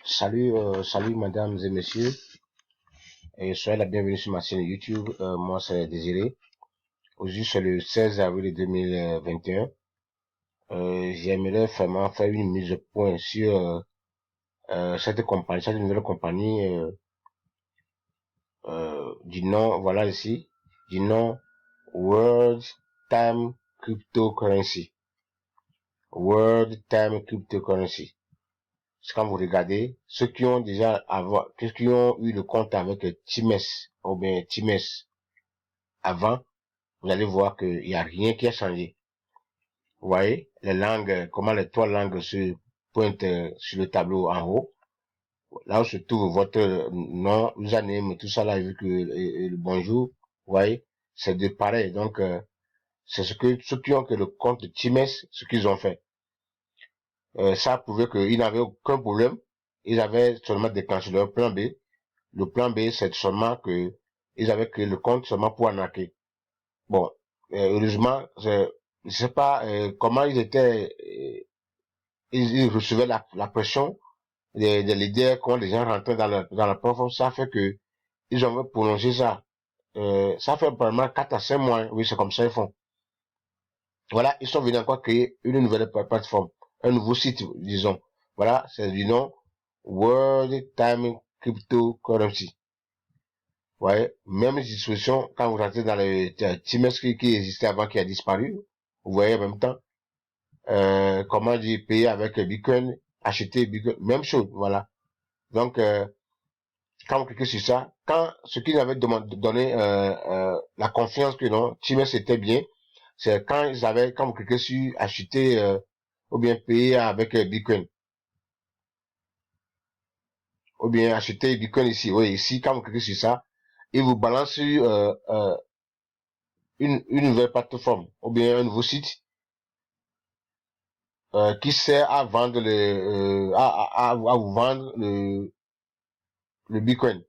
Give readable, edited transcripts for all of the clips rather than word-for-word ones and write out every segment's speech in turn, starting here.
Salut mesdames et messieurs, et soyez la bienvenue sur ma chaîne YouTube. Moi c'est Désiré. Aujourd'hui c'est le 16 avril 2021. J'aimerais vraiment faire une mise au point sur cette nouvelle compagnie du nom, voilà ici, du nom World Time Cryptocurrency. World Time Cryptocurrency. C'est quand vous regardez, ceux qui ont qui ont eu le compte avec Times ou bien Times avant, vous allez voir qu'il n'y a rien qui a changé. Vous voyez les langues, comment les trois langues se pointent sur le tableau en haut. Là où se trouve votre nom, username, tout ça là, vu que le bonjour, vous voyez, c'est de pareil. Donc, c'est ce que ceux qui ont que le compte de Times, ce qu'ils ont fait. Ça prouvait qu'ils n'avaient aucun problème. Ils avaient seulement déclenché leur plan B. Le plan B, c'est seulement que ils avaient créé le compte seulement pour arnaquer. Bon, heureusement, je sais pas comment ils étaient, ils recevaient la pression des leaders, quand les gens rentraient dans la plateforme, ça fait que ils ont prolongé ça. Ça fait vraiment 4 à 5 mois, oui, c'est comme ça ils font. Voilà, ils sont venus encore créer une nouvelle plateforme, un nouveau site, disons. Voilà, c'est du nom World Time Cryptocurrency. Ouais, même disposition, quand vous rentrez dans le Times qui existait avant, qui a disparu, vous voyez en même temps, comment dire, payer avec Bitcoin, acheter Bitcoin, même chose, voilà. Donc, quand vous cliquez sur ça, quand ce qu'ils avaient donné la confiance que non, Times était bien, c'est quand vous cliquez sur acheter ou bien payer avec Bitcoin, ou bien acheter Bitcoin ici, oui, ici, quand vous cliquez sur ça, il vous balance sur une nouvelle plateforme, ou bien un nouveau site, qui sert à vendre à vous vendre le Bitcoin.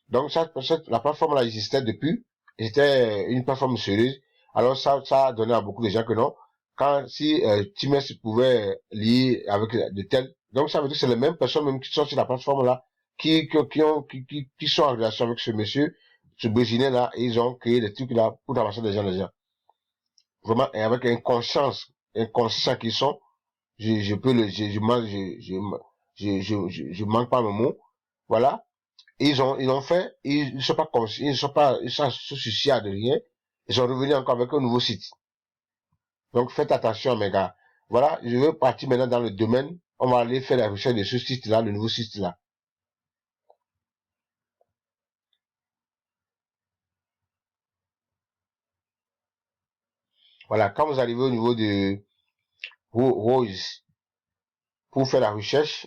Donc la plateforme là existait depuis, c'était une plateforme sérieuse. Alors ça a donné à beaucoup de gens que non, quand si Times pouvait lier avec de tels, donc ça veut dire que c'est les mêmes personnes même qui sont sur la plateforme là, qui sont en relation avec ce monsieur, ce Brésilien là, et ils ont créé des trucs là pour ramasser des gens. Vraiment, et avec une conscience, inconscient qu'ils sont, je peux le, je manque pas le mot. Voilà. Ils ont fait, ils ne sont pas conscients, ils sont se soucier de rien. Ils sont revenus encore avec un nouveau site. Donc, faites attention, mes gars. Voilà. Je veux partir maintenant dans le domaine. On va aller faire la recherche de ce site-là, le nouveau site-là. Voilà. Quand vous arrivez au niveau de Rose, pour faire la recherche,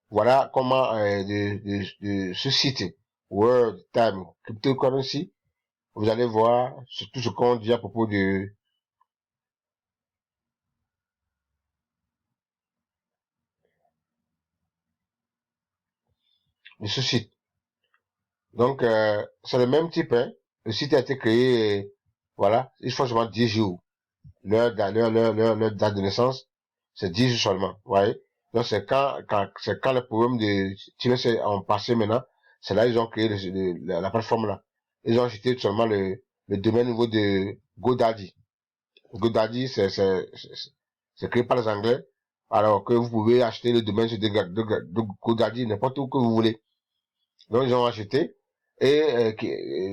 voilà comment de ce site World Time Cryptocurrency, vous allez voir tout ce qu'on dit à propos de ce site. Donc c'est le même type, hein. Le site a été créé, voilà, il faut seulement 10 jours. Leur date de naissance, c'est 10 jours seulement, vous voyez. Donc c'est quand le problème de Times ont passé maintenant, c'est là ils ont créé la plateforme là. Ils ont acheté seulement le domaine au niveau de GoDaddy. GoDaddy, c'est créé par les Anglais, alors que vous pouvez acheter le domaine de GoDaddy n'importe où que vous voulez. Donc ils ont acheté et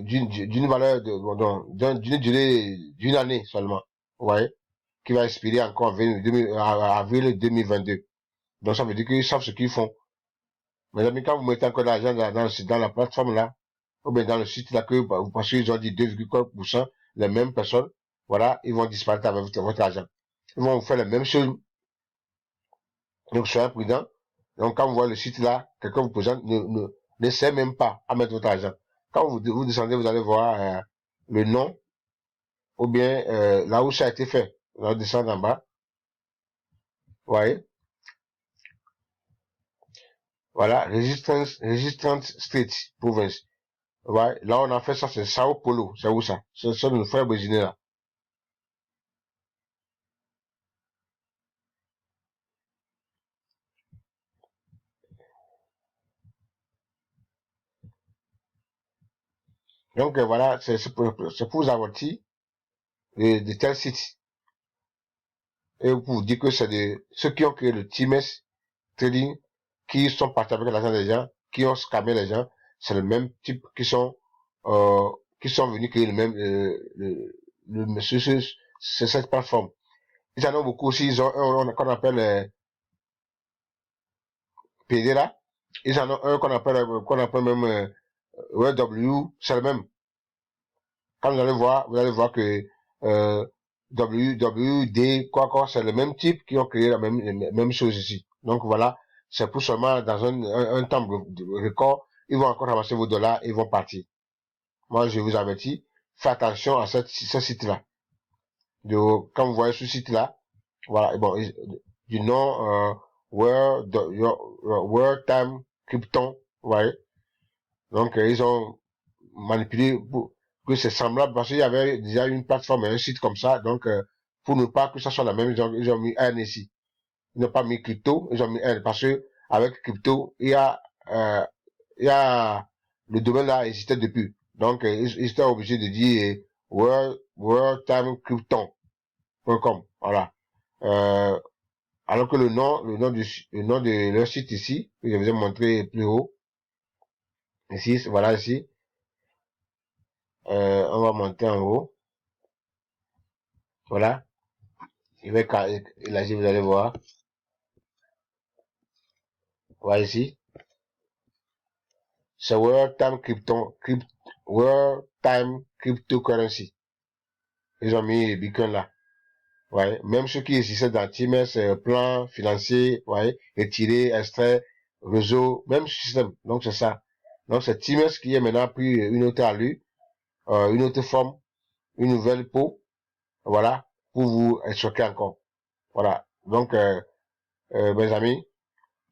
d'une valeur d'une durée d'une année seulement, vous voyez, qui va expirer encore en avril 2022. Donc ça veut dire qu'ils savent ce qu'ils font. Mais amis, quand vous mettez encore de l'argent dans la plateforme là, ou bien dans le site là que vous pensez qu'ils ont dit 2,4%, les mêmes personnes, voilà, ils vont disparaître avec votre argent. Ils vont vous faire la même chose. Donc soyez prudent. Donc quand vous voyez le site là, quelqu'un vous présente, n'essaie même pas à mettre votre argent. Quand vous descendez, vous allez voir le nom ou bien là où ça a été fait. Vous allez descendre en bas. Vous voyez? Voilà, Resistance Street Province. Ouais, là on a fait ça, c'est Sao Paulo. C'est où ça? C'est le frère brésilien là. Donc voilà, c'est pour vous avertir de tels sites. Et pour vous dire que c'est de ceux qui ont créé le TMS Trading, qui sont partis avec l'argent des gens, qui ont scammé les gens, c'est le même type qui sont venus créer le même, c'est cette plateforme. Ils en ont beaucoup aussi, ils ont un qu'on appelle PD là. Ils en ont un qu'on appelle même W, c'est le même. Quand vous allez voir que WWD, quoi, c'est le même type qui ont créé la même chose ici. Donc voilà, c'est pour seulement dans un temps de record, ils vont encore ramasser vos dollars et ils vont partir. Moi, je vous avertis, faites attention à ce site-là. Quand vous voyez ce site-là, voilà, bon, du nom World Time Krypton, vous voyez. Donc, ils ont manipulé pour que c'est semblable parce qu'il y avait déjà une plateforme et un site comme ça. Donc, pour ne pas que ça soit la même, ils ont mis N ici. Ils n'ont pas mis crypto, ils ont mis N parce que avec crypto, il y a le domaine là existait depuis. Donc, ils étaient obligés de dire World Time Krypton.com. Voilà. Alors que le nom de leur site ici, que je vous ai montré plus haut, ici, voilà ici, on va monter en haut. Voilà. Là, vous allez voir. Voilà ici. C'est World Time Cryptocurrency. Ils ont mis Bitcoin là. Ouais. Même ceux qui existaient dans TMS, plan financier, ouais, retirer, extrait, réseau, même système. Donc c'est ça. Donc c'est TMS qui est maintenant pris une autre allure, une autre forme, une nouvelle peau, voilà, pour vous choquer encore. Voilà. Donc, mes amis,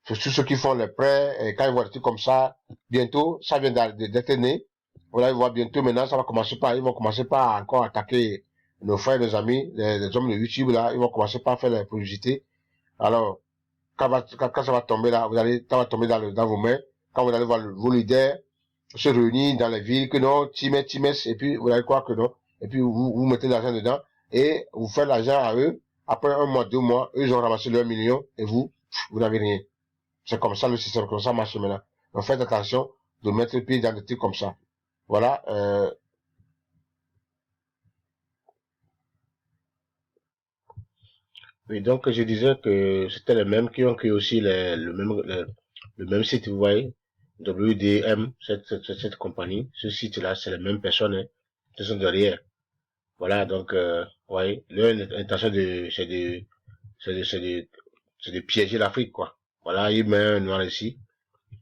c'est tous ceux qui font les prêts, et quand ils voient des trucs comme ça, bientôt, ça vient d'être né. Voilà, ils voient bientôt, maintenant, ils vont commencer par encore attaquer nos frères, nos amis, les hommes de YouTube, là, ils vont commencer par faire la publicité. Alors, quand ça va tomber là, ça va tomber dans vos mains, quand vous allez voir vos leaders se réunir dans les villes, que non, Times, et puis vous allez croire que non, et puis vous mettez l'argent dedans, et vous faites l'argent à eux, après un mois, 2 mois, eux, ils ont ramassé leur million, et vous n'avez rien. C'est comme ça le système, comme ça marche maintenant. Donc faites attention de mettre le pied dans des trucs comme ça. Voilà. Oui, donc je disais que c'était les mêmes qui ont créé aussi le même site, vous voyez, WDM, cette compagnie. Ce site-là, c'est les mêmes personnes, hein, qui sont derrière. Voilà, donc, ouais, leur intention c'est de piéger l'Afrique, quoi. Voilà, ils mettent un noir ici,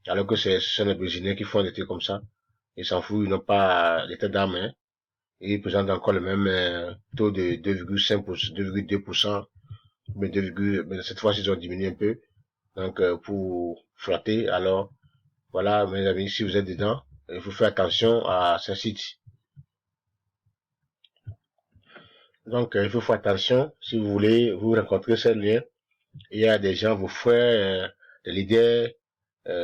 alors que ce sont les Brésiliens qui font des trucs comme ça. Ils s'en foutent, ils n'ont pas l'état d'âme, hein. Et ils présentent encore le même taux de 2,5%, 2,2%, mais cette fois, ils ont diminué un peu. Donc, pour flatter, alors, voilà, mes amis, si vous êtes dedans, il faut faire attention à ce site. Donc, il faut faire attention si vous voulez vous rencontrer ces liens. Il y a des gens, vos frères, des leaders,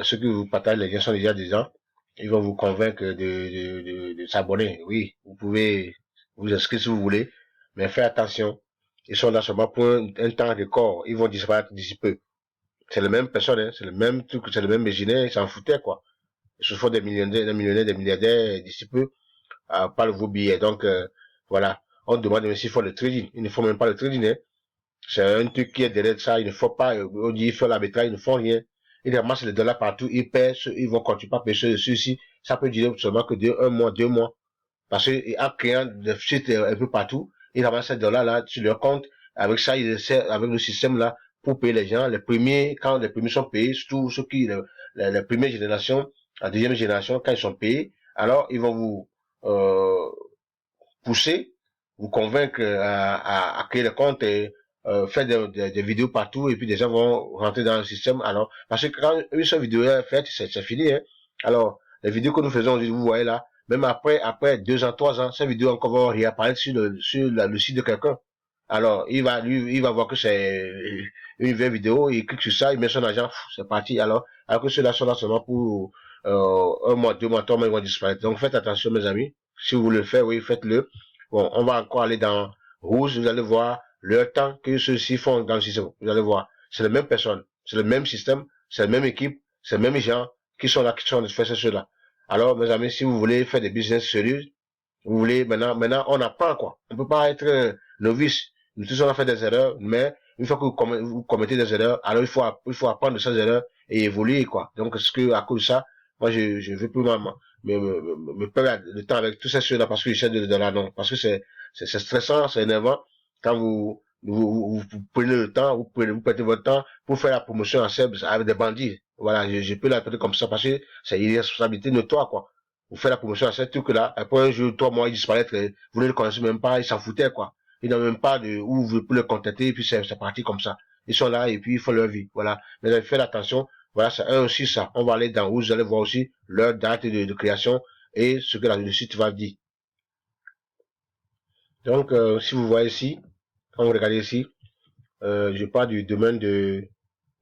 ceux qui vous partagent les liens sont déjà dedans. Ils vont vous convaincre de s'abonner. Oui, vous pouvez vous inscrire si vous voulez, mais faites attention. Ils sont là seulement pour un temps record. Ils vont disparaître d'ici peu. C'est les mêmes personnes, hein, c'est le même truc, c'est le même ingénieur, ils s'en foutaient, quoi. Ils se font des millionnaires, des milliardaires d'ici peu, par vos billets. Donc, voilà. On demande même s'il faut le trading. Ils ne font même pas le trading, hein. C'est un truc qui est derrière ça, il ne faut pas, on dit, il faut l'arbitrage, ils ne font rien. Ils ramassent les dollars partout, ils paient, ils vont continuer à payer ceux-ci. Ça peut durer seulement que un mois, 2 mois. Parce qu'en créant des sites un peu partout, ils ramassent ces dollars-là sur leur compte. Avec ça, ils essaient, avec le système-là, pour payer les gens. Les premiers, quand les premiers sont payés, surtout ceux qui, les premières générations, la deuxième génération, quand ils sont payés, alors ils vont vous, pousser, vous convaincre à créer le compte et faire des vidéos partout et puis des gens vont rentrer dans le système. Alors, parce que quand une seule vidéo est faite, c'est fini. Hein. Alors, les vidéos que nous faisons, vous voyez là, même après 2 ans, 3 ans, ces vidéos encore vont réapparaître le site de quelqu'un. Alors, il va voir que c'est une vraie vidéo, il clique sur ça, il met son argent, c'est parti. Alors que ceux-là sont là seulement pour un mois, 2 mois, 3 mois, ils vont disparaître. Donc, faites attention, mes amis. Si vous voulez le faire, oui, faites-le. Bon, on va encore aller dans rouge, vous allez voir le temps que ceux-ci font dans le système. Vous allez voir, c'est les mêmes personnes, c'est le même système, c'est la même équipe, c'est les mêmes gens qui sont là, qui sont en train de faire cela. Alors, mes amis, si vous voulez faire des business sérieux, vous voulez, maintenant, on apprend, quoi. On peut pas être novice. Nous tous, on a fait des erreurs, mais une fois que vous commettez des erreurs, alors il faut apprendre de ces erreurs et évoluer, quoi. Donc, ce que, à cause de ça, moi, je veux plus me perdre le temps avec tout ça là parce que j'essaie de là, non. Parce que c'est stressant, c'est énervant. Quand vous prenez le temps, vous prenez votre temps pour faire la promotion en SEB avec des bandits. Voilà, je peux l'appeler comme ça parce que c'est une responsabilité de toi, quoi. Vous faites la promotion à ce truc-là, après un jour, 3 mois, il disparaît, vous ne le connaissez même pas, ils s'en foutaient, quoi. Ils n'ont même pas de où vous pouvez le contacter, et puis c'est parti comme ça. Ils sont là, et puis ils font leur vie, voilà. Mais faites attention, voilà, c'est aussi ça. On va aller dans où vous allez voir aussi leur date de création et ce que le site va dire. Donc, si vous voyez ici, quand vous regardez ici, je parle du domaine de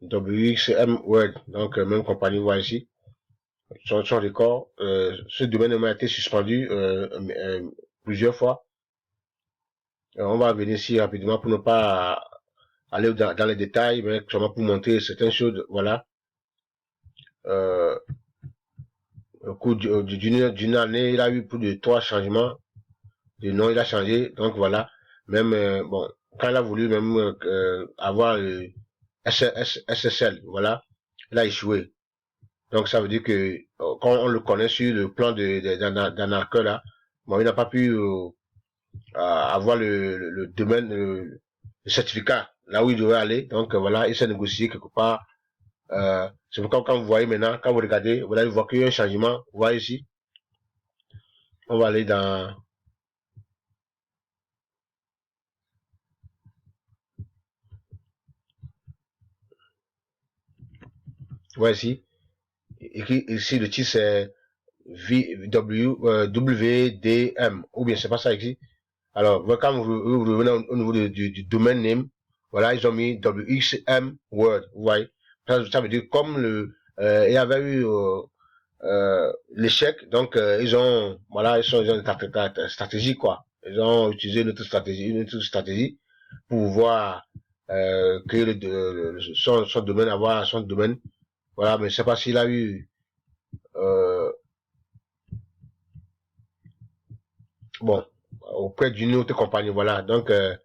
WXM Word, donc même compagnie, vous voyez ici. Son record, ce domaine a été suspendu plusieurs fois. On va venir ici rapidement pour ne pas aller dans les détails, mais seulement pour montrer certaines choses. Voilà. Au cours d'une année, il a eu plus de 3 changements de nom, il a changé. Donc voilà. Même bon, quand il a voulu même avoir le SSL, voilà, il a échoué. Donc ça veut dire que quand on le connaît sur le plan d'un arceur là, bon, il n'a pas pu avoir le domaine, le certificat là où il devait aller. Donc voilà, il s'est négocié quelque part. C'est pourquoi quand vous voyez maintenant, quand vous regardez, vous allez voir qu'il y a un changement. Vous voyez ici, on va aller dans voyez ici, écrit ici le titre c'est WDM ou bien c'est pas ça ici. Alors quand vous revenez au niveau du domaine name, voilà, ils ont mis WXM Word, vous voyez. Ça veut dire comme il y avait eu l'échec, donc ils ont une stratégie, quoi. Ils ont utilisé une autre stratégie pour pouvoir créer son domaine, avoir son domaine. Voilà, mais je sais pas s'il a eu bon auprès d'une autre compagnie, voilà. Donc euh,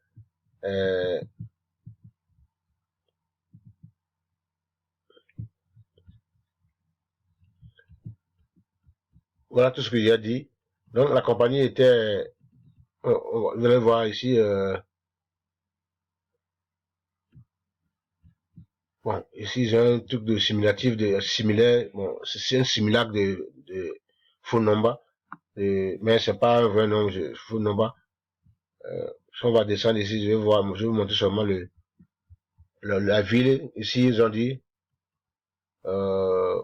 voilà tout ce que j'ai dit. Donc la compagnie était, vous allez voir ici, bon, ici j'ai un truc de simulatif, de similaire, bon, c'est un simulacre de phone number, mais c'est pas un vrai nom, phone number. Si on va descendre ici, je vais vous montrer seulement la ville. Ici, ils ont dit, euh,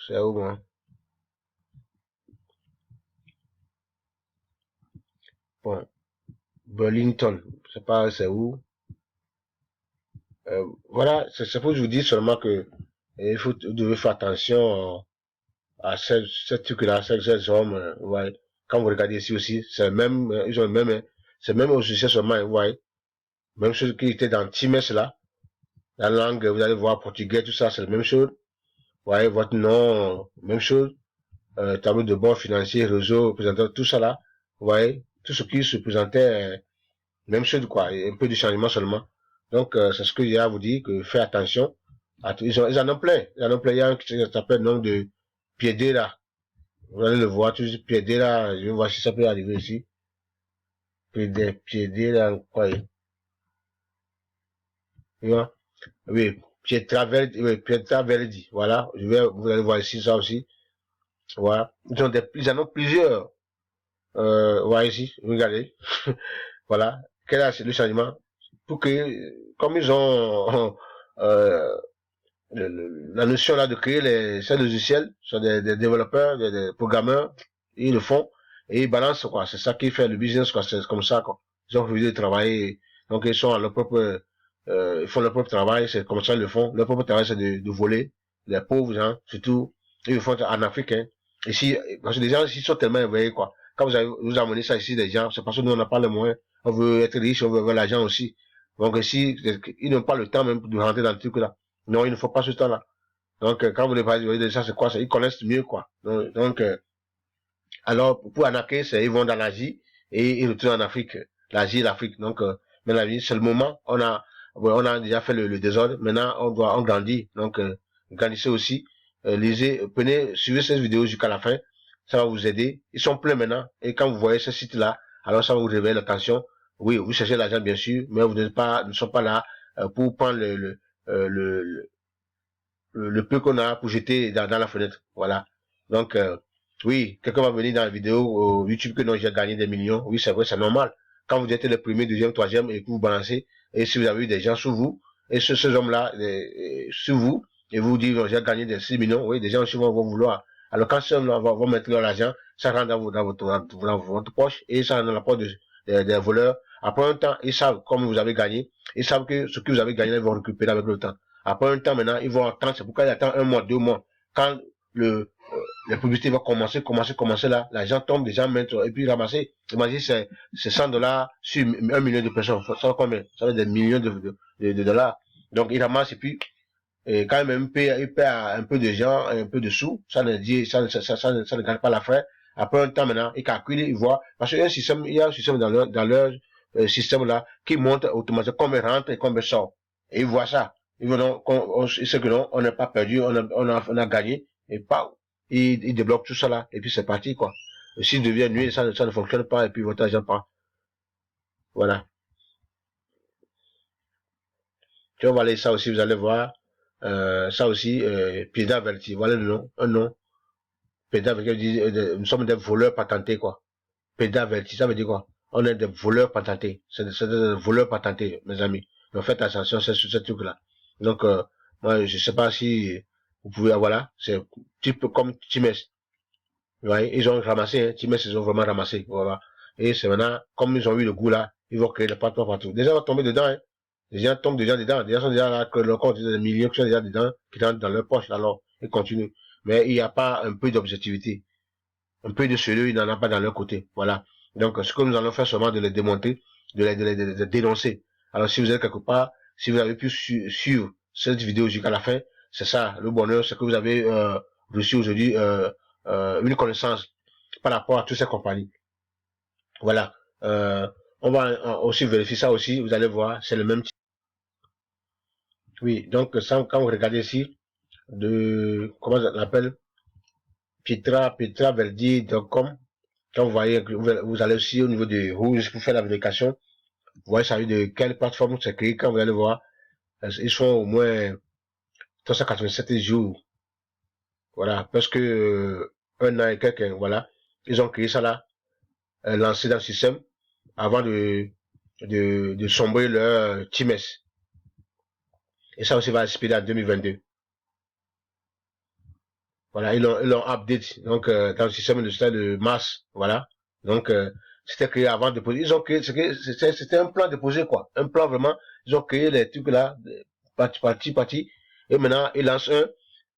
c'est où, hein? Bon, Burlington, je sais pas c'est où. Voilà, c'est pour vous dire seulement que vous devez faire attention à ce truc-là, ces hommes, ouais. Quand vous regardez ici aussi, c'est même, ils ont le même, c'est même au sujet seulement, ouais. Même chose qui était dans Times là, la langue, vous allez voir portugais, tout ça, c'est la même chose. Ouais, votre nom, même chose. Tableau de bord financier, réseau, présentant tout ça là. Vous voyez, tout ce qui se présentait, même chose quoi, un peu de changement seulement. Donc, c'est ce que j'ai à vous dire, que faites attention. Ils en ont plein. Ils en ont plein. Il y a un qui s'appelle le nom de Piedera. Vous allez le voir, tout Piedera. Je vais voir si ça peut arriver ici. Piedera, quoi. Oui, Pietra Verdi. Voilà. Vous allez voir ici ça aussi. Voilà. Ils en ont plusieurs. Voilà ici. Regardez. Voilà. Quel est le changement? Pour que, comme ils ont la notion là de créer ces logiciels, sont des développeurs, des programmeurs, ils le font et ils balancent quoi. C'est ça qui fait le business quoi. C'est comme ça quoi. Ils ont envie de travailler, donc ils sont à leur propre, ils font leur propre travail. C'est comme ça ils le font. Leur propre travail c'est de voler les pauvres gens, surtout ils le font en Afrique. Hein. Ici, parce que les gens ici sont tellement éveillés quoi. quand vous amenez ça ici, les gens, c'est parce que nous, on n'a pas les moyens. On veut être riche, on veut avoir l'argent aussi. Donc, si, ils n'ont pas le temps même de rentrer dans le truc là. Non, il ne faut pas ce temps-là. Donc, quand vous les voyez de ça, c'est quoi ça? Ils connaissent mieux, quoi. Donc alors, pour arnaquer, ils vont dans l'Asie et ils retournent en Afrique. L'Asie et l'Afrique. Donc, mais la vie, c'est le moment. On a déjà fait le désordre. Maintenant, on grandit. Donc, grandissez aussi. Lisez, suivez cette vidéo jusqu'à la fin. Ça va vous aider. Ils sont pleins maintenant. Et quand vous voyez ce site-là, alors ça va vous réveiller l'attention. Oui, vous cherchez l'argent, bien sûr, mais vous n'êtes pas, ne sont pas là pour prendre le peu qu'on a pour jeter dans la fenêtre. Voilà. Donc, oui, quelqu'un va venir dans la vidéo YouTube que non, j'ai gagné des millions. Oui, c'est vrai, c'est normal. Quand vous êtes le premier, deuxième, troisième et que vous balancez, et si vous avez eu des gens sur vous, et ces hommes-là, sur vous, et vous dites, j'ai gagné des 6 millions, oui, des gens aussi vont vouloir. Alors, quand ces hommes-là vont mettre leur argent, ça rentre dans votre poche, et ça rentre dans la poche des voleurs. Après un temps, ils savent comme vous avez gagné, ils savent que ce que vous avez gagné, ils vont récupérer avec le temps. Après un temps, maintenant, ils vont attendre, c'est pourquoi ils attendent 1 mois, 2 mois. Quand la publicité va commencer là, l'argent tombe, les gens mettent, et puis ramasser. Imagine, c'est $100 sur 1 million de personnes. Ça va combien? Ça va être des millions de dollars. Donc, ils ramassent, et puis, quand même, ils paient à un peu de gens, un peu de sous. Ça ne gagne pas l'affaire. Après un temps, maintenant, ils calculent, ils voient, parce qu'il y a un système dans leur système là, qui montre automatiquement combien rentre et combien sort. Et ils voient ça. Ils voient, c'est que non, on n'a pas perdu, on a gagné, et pas, ils débloquent tout ça là, et puis c'est parti, quoi. S'il devient nuit, ça ne fonctionne pas, et puis votre argent part. Voilà. Tu vas aller ça aussi, vous allez voir, ça aussi, Pieda Verti, voilà le nom, un nom. Pieda Verti, nous sommes des voleurs patentés, quoi. Pieda Verti, ça veut dire quoi? On est des voleurs patentés. C'est des voleurs patentés, mes amis. Donc faites attention, c'est sur ce truc-là. Donc, moi, je sais pas si vous pouvez, voilà, c'est type comme Times. Ouais, ils ont ramassé, hein, Times, ils ont vraiment ramassé, voilà. Et c'est maintenant, comme ils ont eu le goût là, ils vont créer le patron partout. Déjà, on va tomber dedans, hein. Les gens tombent déjà dedans. Les gens sont déjà là, que leur compte, des millions qui sont déjà dedans, qui rentrent dans leur poche, alors, ils continuent. Mais il n'y a pas un peu d'objectivité. Un peu de sérieux, il n'en a pas dans leur côté. Voilà. Donc, ce que nous allons faire seulement de les démonter, de les dénoncer. Alors, si vous êtes quelque part, si vous avez pu suivre cette vidéo jusqu'à la fin, c'est ça, le bonheur, c'est que vous avez reçu aujourd'hui une connaissance par rapport à toutes ces compagnies. Voilà. On va aussi vérifier ça aussi, vous allez voir, c'est le même type. Oui, donc ça, quand vous regardez ici, comment on l'appelle, petraverdi.com, quand vous voyez, vous allez aussi au niveau de Rouge pour faire la vérification, vous voyez ça de quelle plateforme c'est créé, quand vous allez voir, ils sont au moins 387 jours, voilà, parce que 1 an et quelques, voilà, ils ont créé ça là, lancé dans le système, avant de sombrer leur Times. Et ça aussi va expirer en 2022. Voilà, ils l'ont update, donc dans le système de mars, voilà. Donc c'était créé avant de poser. Ils ont créé, c'était un plan de poser quoi, un plan vraiment. Ils ont créé les trucs là, parti, et maintenant ils lancent un,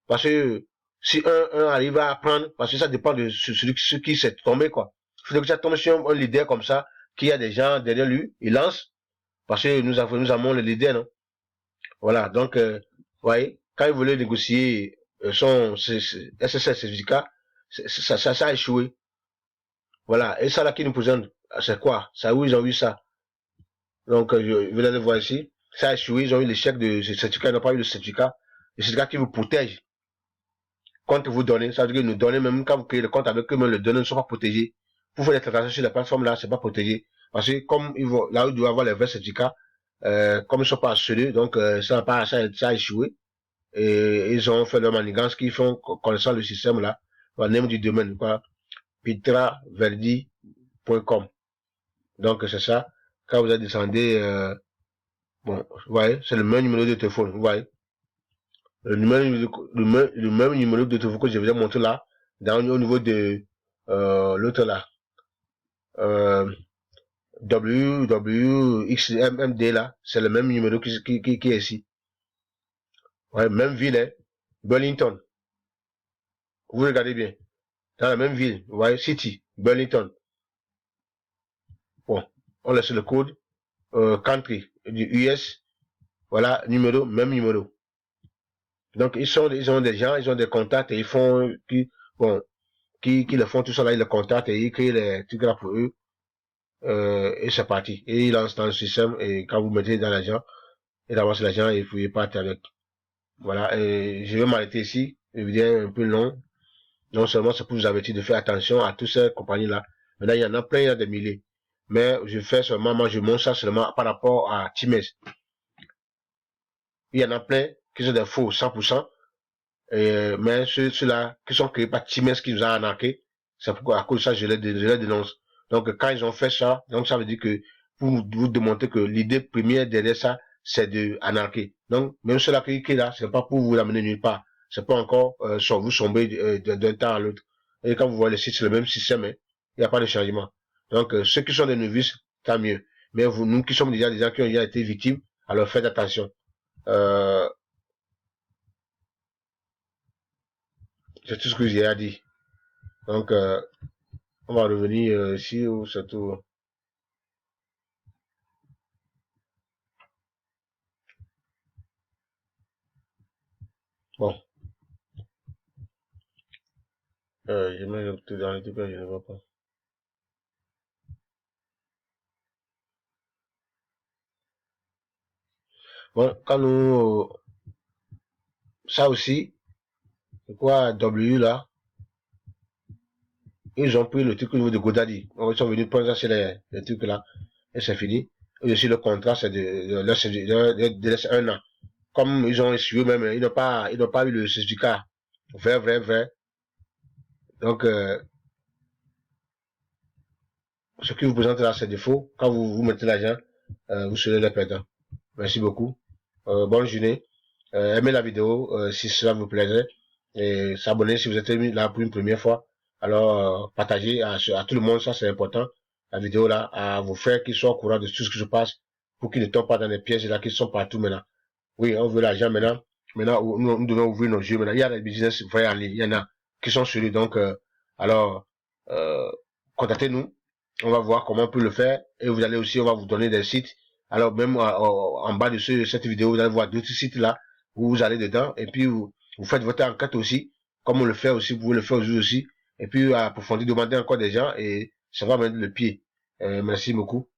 parce que si un arrive à apprendre, parce que ça dépend de ce qui s'est tombé quoi. Il faut que ça tombe sur un leader comme ça, qui a des gens derrière lui, il lance, parce que nous avons le leader, non? Voilà, donc, voyez, quand il voulait négocier son SSL certificat, ça a échoué. Voilà, et ça là qui nous présente, c'est quoi? C'est où ils ont eu ça? Donc, vous allez le voir ici, ça a échoué, ils ont eu l'échec de ce certificat, ils n'ont pas eu le certificat qui vous protège. Quand vous donnez, ça veut dire que nous donnez, même quand vous créez le compte avec eux, même le données ne sont pas protégés. Pour faire des transactions sur la plateforme là, c'est pas protégé. Parce que comme ils vont, là où ils doivent avoir les vrais certificats, comme ils sont pas assurés, donc ça a échoué. Et ils ont fait leur manigance qui font connaissant le système là, le nom du domaine, quoi, petraverdi.com. Donc c'est ça. Quand vous descendez, bon, vous voyez, c'est le même numéro de téléphone, vous voyez. Le même numéro de téléphone que je vous ai montré là, au niveau de l'autre là, WWXMMD là, c'est le même numéro qui est ici. Ouais, même ville, hein, Burlington. Vous regardez bien. Dans la même ville, vous voyez, City, Burlington. Bon, on laisse le code, country, du US, voilà, numéro, même numéro. Donc, ils ont des gens, ils ont des contacts et ils font, qui le font tout ça là, ils le contactent et ils créent les trucs là pour eux. Et c'est parti. Et ils lancent dans le système et quand vous mettez dans l'argent, et d'avance l'argent et vous partez avec. Voilà, et je vais m'arrêter ici. Une vidéo un peu long. Non seulement c'est pour vous avertir de faire attention à toutes ces compagnies-là. Maintenant, il y en a plein, il y a des milliers. Mais je fais seulement, moi je montre ça seulement par rapport à Times. Il y en a plein qui sont des faux 100%. Mais ceux-là qui sont créés par Times qui nous a arnaqué, c'est pourquoi à cause de ça je les dénonce. Donc quand ils ont fait ça, donc ça veut dire que pour vous démontrer que l'idée première derrière ça, c'est de anarquer. Donc même ceux-là qui est là, c'est pas pour vous l'amener nulle part. C'est pas encore vous sombrer d'un temps à l'autre. Et quand vous voyez le site, c'est le même système, hein, il n'y a pas de changement. Donc ceux qui sont des novices, tant mieux. Mais vous, nous qui sommes déjà des gens qui ont déjà été victimes, alors faites attention. C'est tout ce que j'ai à dire. Donc, on va revenir ici où surtout. Bon, je mets le tout dans le truc, je ne vois pas. Bon, quand nous, ça aussi, c'est quoi W là, ils ont pris le truc au niveau de Godaddy. Ils sont venus prendre ça sur les trucs là, et c'est fini. Et aussi le contrat, c'est de laisser un an. Comme ils ont essuyé même, ils n'ont pas eu le certificat. Vrai. Donc, ce qui vous présente là, c'est défaut. Quand vous mettez l'argent, vous serez les perdants. Merci beaucoup. Bonne journée. Aimez la vidéo si cela vous plairait. Et s'abonner si vous êtes là pour une première fois. Alors, partagez à tout le monde, ça c'est important. La vidéo là, à vos frères qui soient au courant de tout ce qui se passe pour qu'ils ne tombent pas dans les pièges là qui sont partout maintenant. Oui, on veut l'argent maintenant. Maintenant, nous devons ouvrir nos yeux maintenant. Il y a des business vrais en ligne. Il y en a qui sont sur lui. Donc, alors, euh, contactez-nous. On va voir comment on peut le faire. Et vous allez aussi, on va vous donner des sites. Alors, même en bas de cette vidéo, vous allez voir d'autres sites là où vous allez dedans. Et puis, vous faites votre enquête aussi. Comme on le fait aussi, vous pouvez le faire aussi. Et puis, approfondir, demander encore des gens. Et ça va mettre le pied. Merci beaucoup.